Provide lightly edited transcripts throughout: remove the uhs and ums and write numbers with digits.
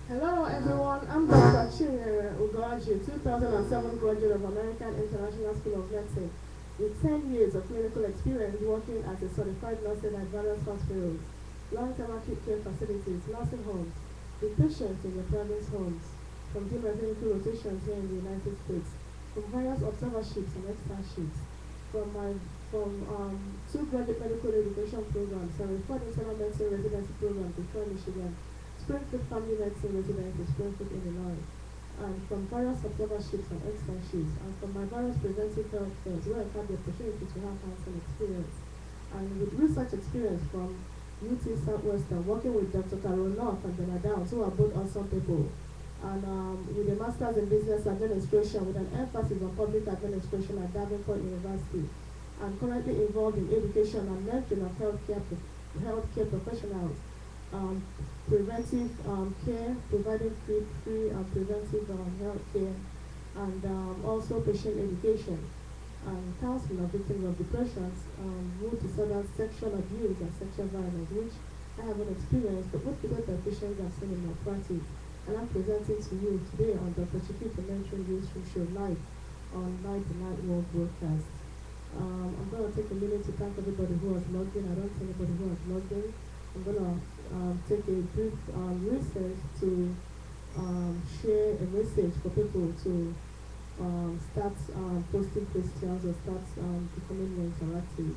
Hello everyone, I'm Dr. Chinyere Ugoji, 2007 graduate of American International School of Medicine, with 10 years of clinical experience working as a certified nurse at various hospitals, long-term acute care facilities, nursing homes, with patients in their private homes, from different clinical rotations here in the United States, from various observerships and externships, from my two graduate medical education programs, and a fourth internal medicine residency program in Detroit, Michigan, Springfield Family Medicine Residency, Springfield, Illinois, and from various observerships and externships, and from my various preventive health fairs where I've had the opportunity to have hands-on experience, and with research experience from UT Southwestern, working with Dr. Carol North and Bernard Downs, who are both awesome people, and with a master's in business administration with an emphasis on public administration at Davenport University, and currently involved in education and mentoring of healthcare professionals, um, preventive care, providing free preventive health care, and also patient education, and counseling of victims of depression, mood disorders, sexual abuse, and sexual violence, which I have an experience, but what the patients have seen in my practice. And I'm presenting to you today on Dr. Chiquita Mentoring Newsroom Show live on Night to Night World Broadcast. I'm going to take a minute to thank everybody who has logged in. I don't see anybody who has logged in. I'm going to take a brief research to share a message for people to start posting questions or start becoming more interactive.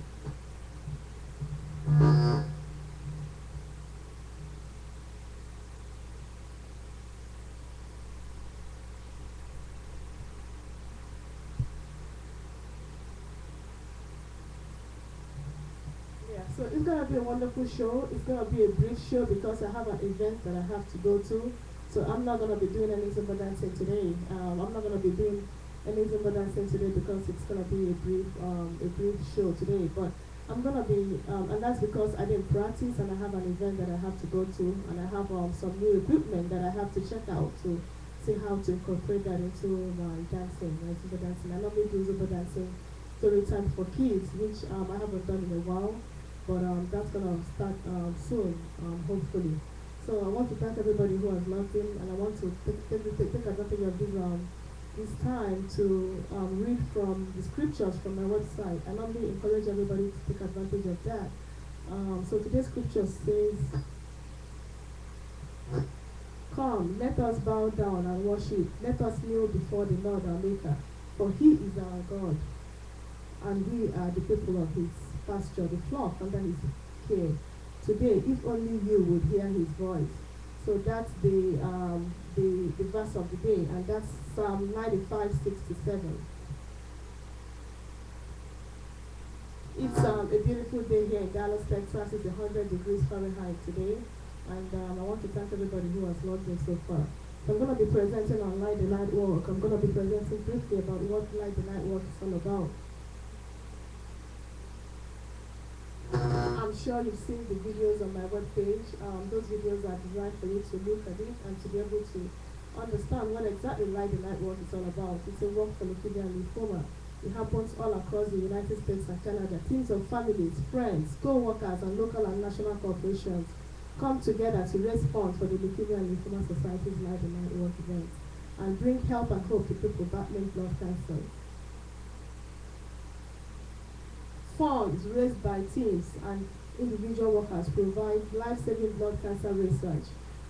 Yeah, so it's gonna be a wonderful show. It's gonna be a brief show because I have an event that I have to go to. So I'm not gonna be doing any Zumba dancing today. I'm not gonna be doing any Zumba dancing today because it's gonna be a brief show today. But I'm gonna be, and that's because I didn't practice and I have an event that I have to go to, and I have some new equipment that I have to check out to see how to incorporate that into my dancing, my Zumba dancing. I normally do Zumba dancing story time for kids, which I haven't done in a while, but that's gonna start soon, hopefully. So I want to thank everybody who has logged in, and I want to take advantage of this time to read from the scriptures from my website. I normally encourage everybody to take advantage of that. So today's scripture says, "Come, let us bow down and worship. Let us kneel before the Lord our Maker, for He is our God, and we are the people of His pasture, the flock under His care. Today, if only you would hear His voice." So that's the verse of the day, and that's Psalm 95:6-7. It's a beautiful day here in Dallas, Texas. It's 100 degrees Fahrenheit today, and I want to thank everybody who has logged in so far. So I'm going to be presenting on Light the Night Walk. I'm going to be presenting briefly about what Light the Night Walk is all about. I'm sure you've seen the videos on my webpage. Those videos are designed for you to look at it and to be able to understand what exactly Light the Night Walk is all about. It's a walk for leukemia and lymphoma. It happens all across the United States and Canada. Teams of families, friends, co-workers, and local and national corporations come together to raise funds for the Leukemia and Lymphoma Society's Light the Night Walk event and bring help and hope to people battling blood cancer. Funds raised by teams and individual workers provide life-saving blood cancer research,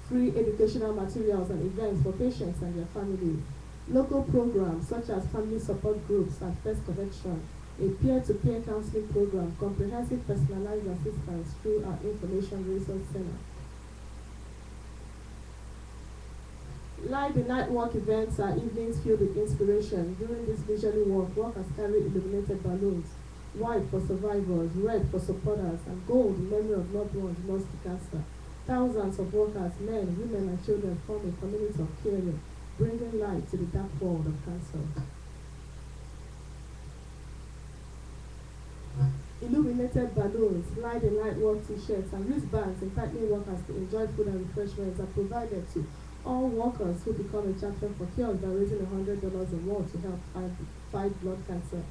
free educational materials and events for patients and their families, local programs such as family support groups and First Connection, a peer-to-peer counseling program, comprehensive personalized assistance through our Information Resource Center. Light the Night Walk events are evenings filled with inspiration. During this leisurely walk, walkers carry illuminated balloons, white for survivors, red for supporters, and gold in memory of loved ones lost to cancer. Thousands of workers, men, women, and children form a community of caring, bringing light to the dark world of cancer. Illuminated balloons, Light the Night Walk t-shirts, and wristbands entitling workers to enjoy food and refreshments are provided to all workers who become a champion for cures by raising $100 or more to help fight blood cancer.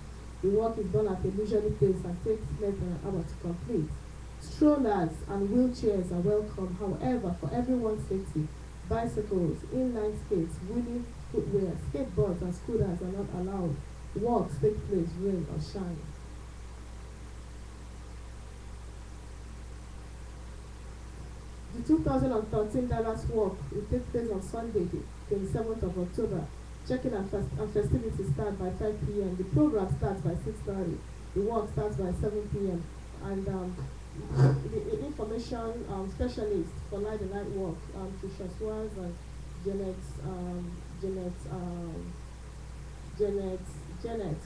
The work is done at a leisurely pace and takes less than an hour to complete. Strollers and wheelchairs are welcome. However, for everyone's safety, bicycles, inline skates, wheeling footwear, skateboards and scooters are not allowed. Walks take place, rain or shine. The 2013 Dallas Walk will take place on Sunday, the 27th of October. Check-in and festivities start by 5 p.m. The program starts by 6:30. The walk starts by 7 p.m. And the information specialist for Light the Night Walk, Trisha Swaz and Janet, Janet, Janet, Janet,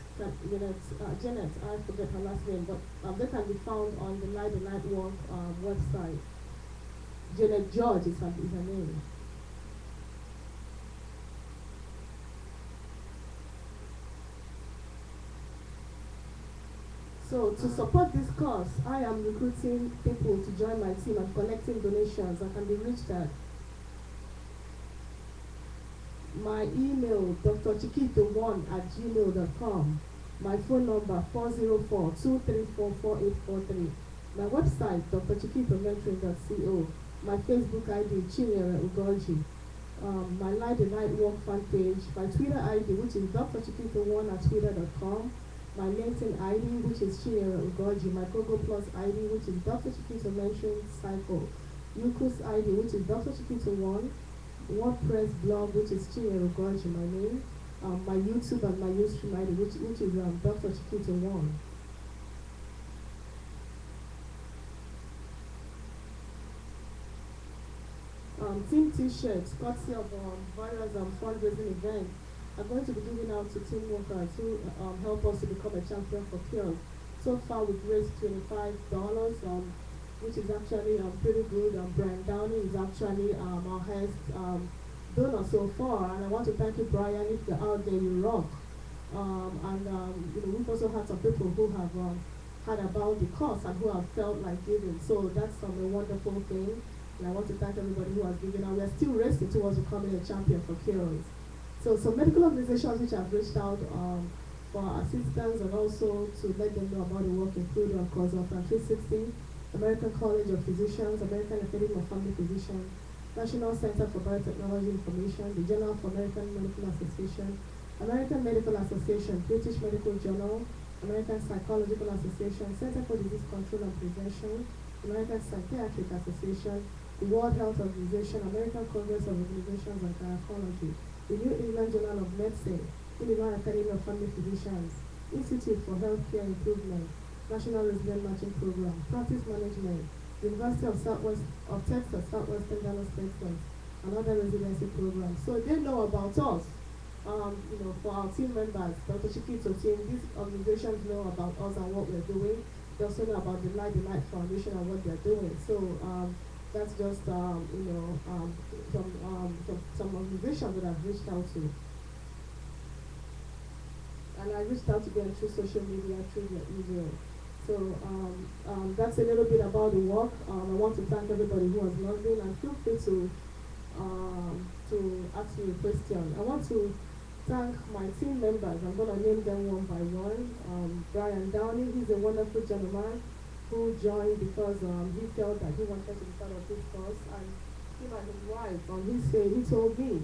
I forget her last name, but they can be found on the Light the Night Walk website. Janet George is her name. So to support this cause, I am recruiting people to join my team and collecting donations that can be reached at my email, drchiquito1@gmail.com. My phone number 404-234-4843. My website, drchiquitomentoring.co. My Facebook ID, Chinyere Ugoji. My Light the Night Walk fan page. My Twitter ID, which is drchiquito1@twitter.com. My LinkedIn ID, which is Chinyere Ugoji. My Google Plus ID, which is Dr. Chiquito Mentoring Cycle. Yukus ID, which is Dr. Chiquito1. WordPress blog, which is Chinyere Ugoji, my name. My YouTube and my Ustream ID, which is Dr. Chiquito1. Team T-shirts, courtesy of various fundraising events, are going to be given out to team workers who help us to become a champion for cures. So far, we've raised $25, which is actually pretty good. Brian Downey is actually our highest donor so far, and I want to thank you, Brian. If you're out there, you rock. We've also had some people who have heard about the cause and who have felt like giving. So that's a wonderful thing. And I want to thank everybody who has given. And we are still racing towards becoming a champion for cures. So some medical organizations which have reached out for assistance and also to let them know about the work include Consultant 360, American College of Physicians, American Academy of Family Physicians, National Center for Biotechnology Information, the Journal for American Medical Association, American Medical Association, British Medical Journal, American Psychological Association, Center for Disease Control and Prevention, American Psychiatric Association, the World Health Organization, American Congress of Organizations and Gynecology, the New England Journal of Medicine, Illinois Academy of Family Physicians, Institute for Healthcare Improvement, National Resident Matching Program, Practice Management, University of Texas, Southwestern Dallas, Texas, and other residency programs. So they know about us. For our team members, Dr. Chiquito team, these organizations know about us and what we're doing. They also know about the Light Foundation and what they're doing. So that's just some organizations that I've reached out to. And I reached out to them through social media, through the email. So that's a little bit about the work. I want to thank everybody who has logged in, and feel free to ask me a question. I want to thank my team members. I'm going to name them one by one. Brian Downey, he's a wonderful gentleman who joined because he felt that he wanted to be part of this cause. And him and his wife, he told me,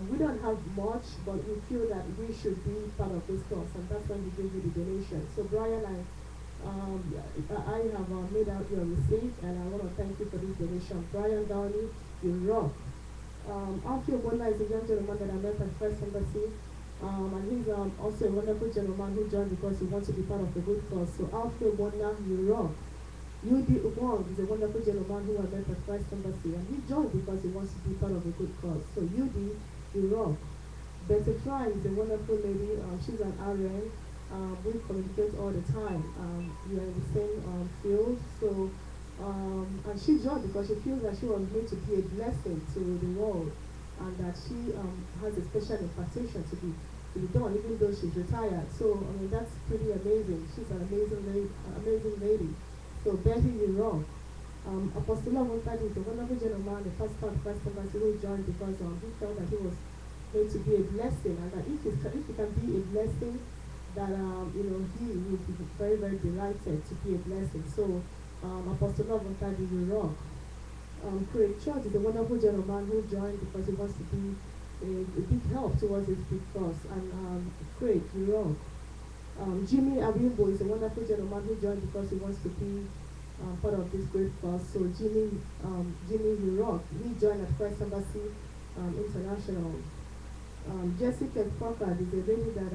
we don't have much, but we feel that we should be part of this cause, and that's when he gave me the donation. So Brian, I have made out your receipt, and I want to thank you for this donation. Brian Downey, you rock. Alfio Bona is a young gentleman that I met at First Embassy, and he's also a wonderful gentleman who joined because he wants to be part of the good cause. So Alfio Bona, you rock. Yudi Wong is a wonderful gentleman who I met at First Embassy, and he joined because he wants to be part of a good cause. So Yudi, you rock. Betty Fry is a wonderful lady. She's an RN. We communicate all the time. We are in the same field. So, and she joined because she feels that she was made to be a blessing to the world, and that she has a special impartation to be done, even though she's retired. So, I mean, that's pretty amazing. She's an amazing lady. So, Betty, you're wrong. Apostle Wontadi is a wonderful gentleman, the pastor of First Embassy, who joined because he felt that he was made to be a blessing, and that if he can be a blessing, that he would be very, very delighted to be a blessing. So Apostle Wontadi, you rock. Craig Church is a wonderful gentleman who joined because he wants to be a big help towards this big cause. And Craig, you're wrong. Jimmy Abimbo is a wonderful gentleman who joined because he wants to be part of this great cause. So Jimmy Rock, he joined at Christ Embassy International. Jessica Packard is a lady that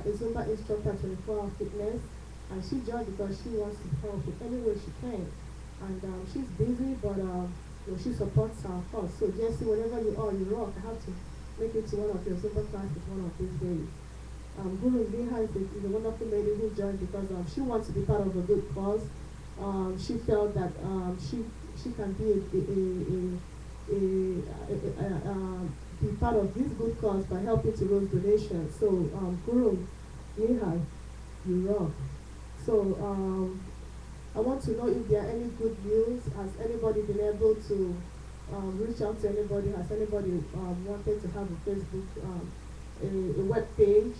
is a Zumba instructor at 24-hour fitness, and she joined because she wants to help in any way she can. And she's busy, but she supports our cause. So Jessie, whenever you are, you rock. I have to make it to one of your Zumba classes one of these days. Guru Liha is a wonderful lady who joined because she wants to be part of a good cause. She felt that she can be part of this good cause by helping to raise donations. So Guru Liha, you rock. So I want to know if there are any good news. Has anybody been able to reach out to anybody? Has anybody wanted to have a Facebook a web page?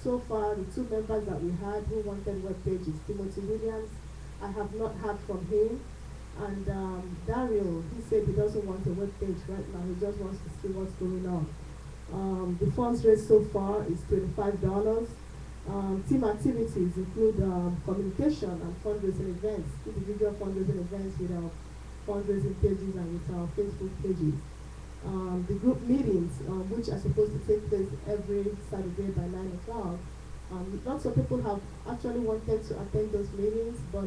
So far, the two members that we had who wanted web pages, Timothy Williams, I have not heard from him. And Daryl, he said he doesn't want a web page right now. He just wants to see what's going on. The funds raised so far is $25. Team activities include communication and fundraising events, individual fundraising events with our fundraising pages and with our Facebook pages. The group meetings, which are supposed to take place every Saturday by 9 o'clock. Lots of people have actually wanted to attend those meetings, but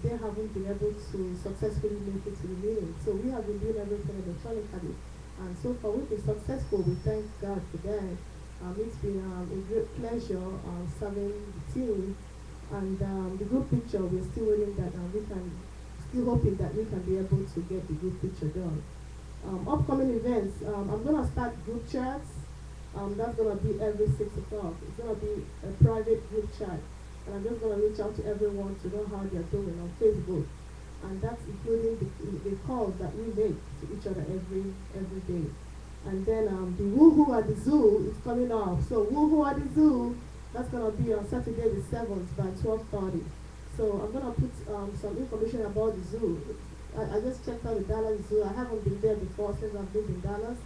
they haven't been able to successfully make it to the meeting. So we have been doing everything electronically, and so far we've been successful. We thank God for that. It's been a great pleasure serving the team, and the group picture, we're still waiting that still hoping that we can be able to get the group picture done. Upcoming events, I'm going to start group chats. That's going to be every 6 o'clock. It's going to be a private group chat, and I'm just going to reach out to everyone to know how they're doing on Facebook, and that's including the calls that we make to each other every day. And then the Woohoo at the Zoo is coming up. So Woohoo at the Zoo, that's going to be on Saturday the 7th by 12:30. So I'm going to put some information about the zoo. I just checked out the Dallas Zoo. I haven't been there before since I've lived in Dallas.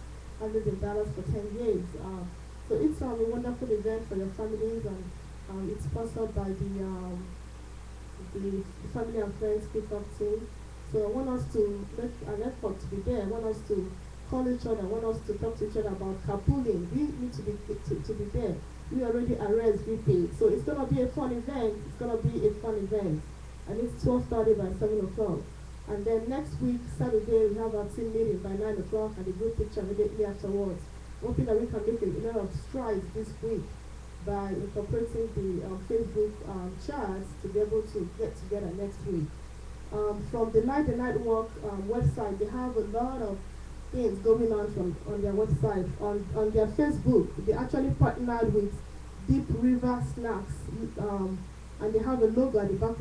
I've lived in Dallas for 10 years. So it's a wonderful event for your families, and it's sponsored by the Family and Friends Kickoff team. So I want us to make an effort to be there. I want us to call each other, want us to talk to each other about carpooling. We need to be there. We already arranged VP. So it's going to be a fun event. It's going to be a fun event. And it's 12:30 by 7 o'clock. And then next week, Saturday, we have our team meeting by 9 o'clock and the group picture immediately afterwards. Hoping that we can make a lot of strides this week by incorporating the Facebook charts to be able to get together next week. From the Night Walk website, they have a lot of things going on their website. On their Facebook, they actually partnered with Deep River Snacks, and they have a logo at the back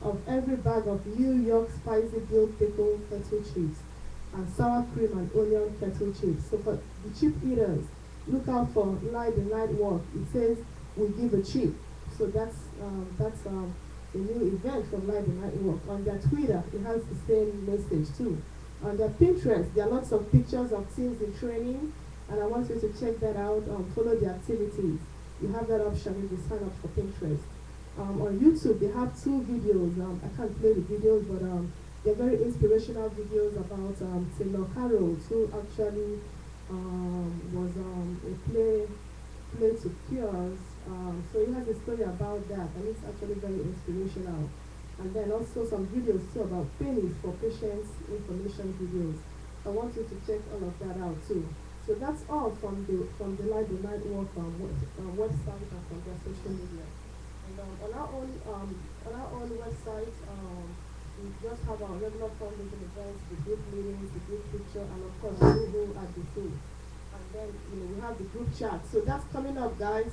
of every bag of New York spicy dill pickle kettle chips and sour cream and onion kettle chips. So for the chip eaters, look out for Night Walk. It says we give a chip. So that's a new event from Night Walk. On their Twitter, it has the same message too. On their Pinterest, there are lots of pictures of teams in training, and I want you to check that out. Follow the activities. You have that option if you sign up for Pinterest. On YouTube, they have 2 videos. I can't play the videos, but they're very inspirational videos about Taylor Carroll, who actually was a play to cures. So he has a story about that, and it's actually very inspirational. And then also some videos too about pennies for patients information videos. I want you to check all of that out too. So that's all from the Night Walk website and from their social media. And on our own website, we just have our regular fundraising events, the group meetings, the group picture, and of course Woohoo at the Zoo. And then we have the group chat. So that's coming up, guys.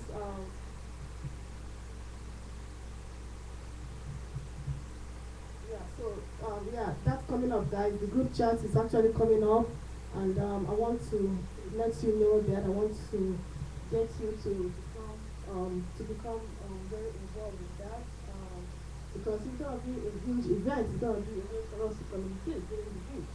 That's coming up, guys. The group chat is actually coming up, and I want to let you know that I want to get you to become very involved with that. because it's going to be a huge event. It's going to be a way for us to communicate during the week.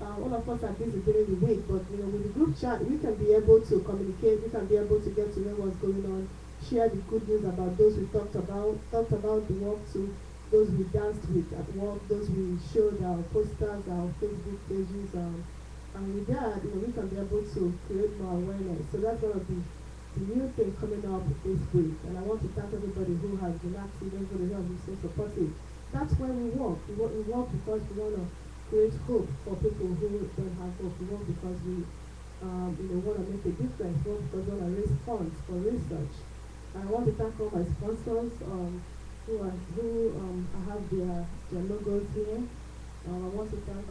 All of us are busy during the week, but with the group chat, we can be able to communicate. We can be able to get to know what's going on, share the good news about those we talked about the work to those we danced with at work, those we showed our posters, our Facebook pages, and with that, we can be able to create more awareness. So that's going to be the new thing coming up this week. And I want to thank everybody who has been active, everybody who has been so supportive. That's why we work. We work because we want to create hope for people who don't have hope. We work because we want to make a difference. We work because we want to raise funds for research. And I want to thank all my sponsors who I have their logos here. I want to thank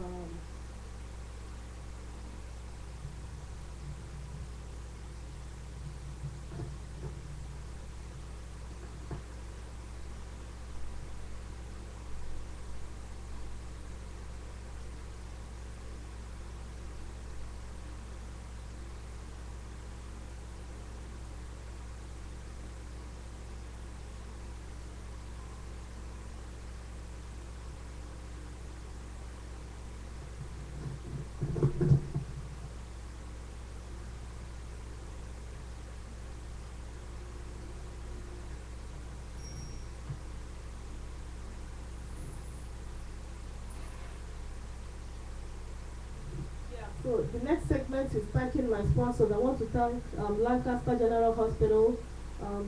So the next segment is thanking my sponsors. I want to thank Lancaster General Hospital,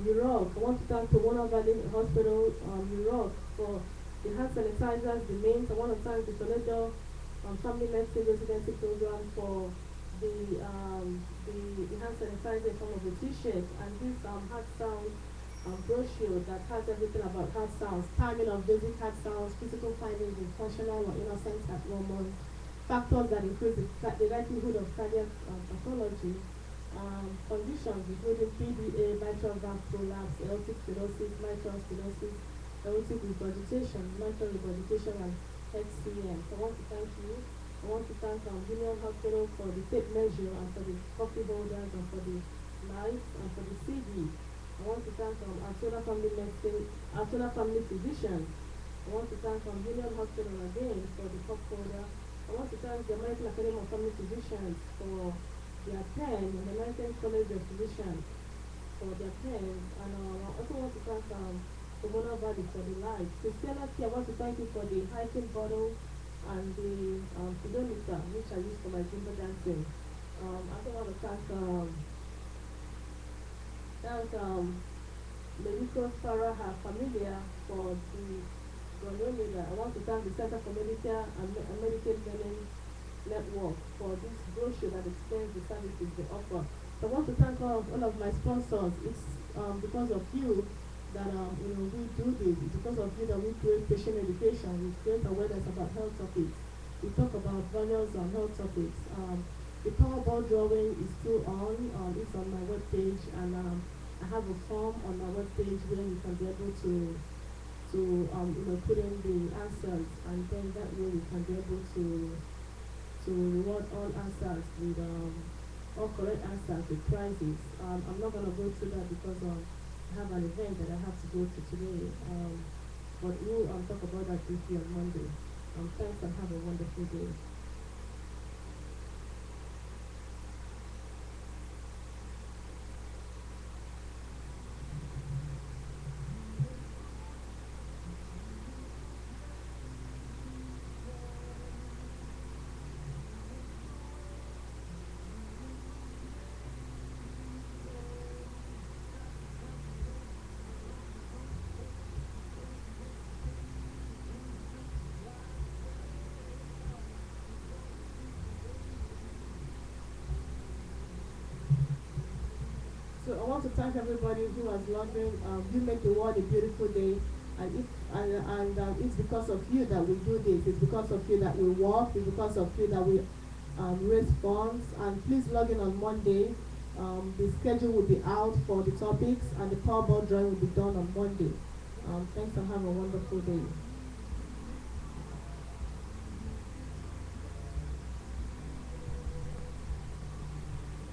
Europe. I want to thank Pomona Valley Hospital, Europe for the hand sanitizers, the names. I want to thank the Toledo Family Medicine Residency Program for the hand sanitizer in form of a t-shirt and this heart sound brochure that has everything about heart sounds, timing of basic heart sounds, physical findings in functional or innocent heart hormones, factors that increase the likelihood of cardiac pathology, conditions including PDA, mitral valve prolapse, aortic stenosis, mitral stenosis, aortic regurgitation, mitral regurgitation, and HCM. So I want to thank you. I want to thank Union Hospital for the tape measure and for the coffee holders and for the knives and for the CD. I want to thank Artola Family Medicine, Artola Family Physicians. I want to thank Union Hospital again for the cup holder. I want to thank the American Academy of Family Physicians for their pen and the American College of Physicians for their pens. And I also want to thank Pomona Valley for the light. Christianity, I want to thank you for the hiking bottle and the pedometer, which I use for my Zumba dancing. I also want to thank Medicos para her familia for the gonorrhea. I want to thank the Center for Medicare and Medicaid Billing Network for this brochure that explains the services they offer. So I want to thank all of my sponsors. It's because of you that we do this. It's because of you that we create patient education. We create awareness about health topics. We talk about various health topics. The Powerball drawing is still on. It's on my webpage, and I have a form on my webpage where you can be able to put in the answers, and then that way we can be able to reward all answers with all correct answers with prizes. I'm not gonna go through that because I have an event that I have to go to today. But we'll talk about that briefly on Monday. Thanks and have a wonderful day. So I want to thank everybody who has logged in. You make the world a beautiful day, and it's because of you that we do this. It's because of you that we work. It's because of you that we raise funds. And please log in on Monday. The schedule will be out for the topics, and the Powerball drawing will be done on Monday. Thanks and have a wonderful day.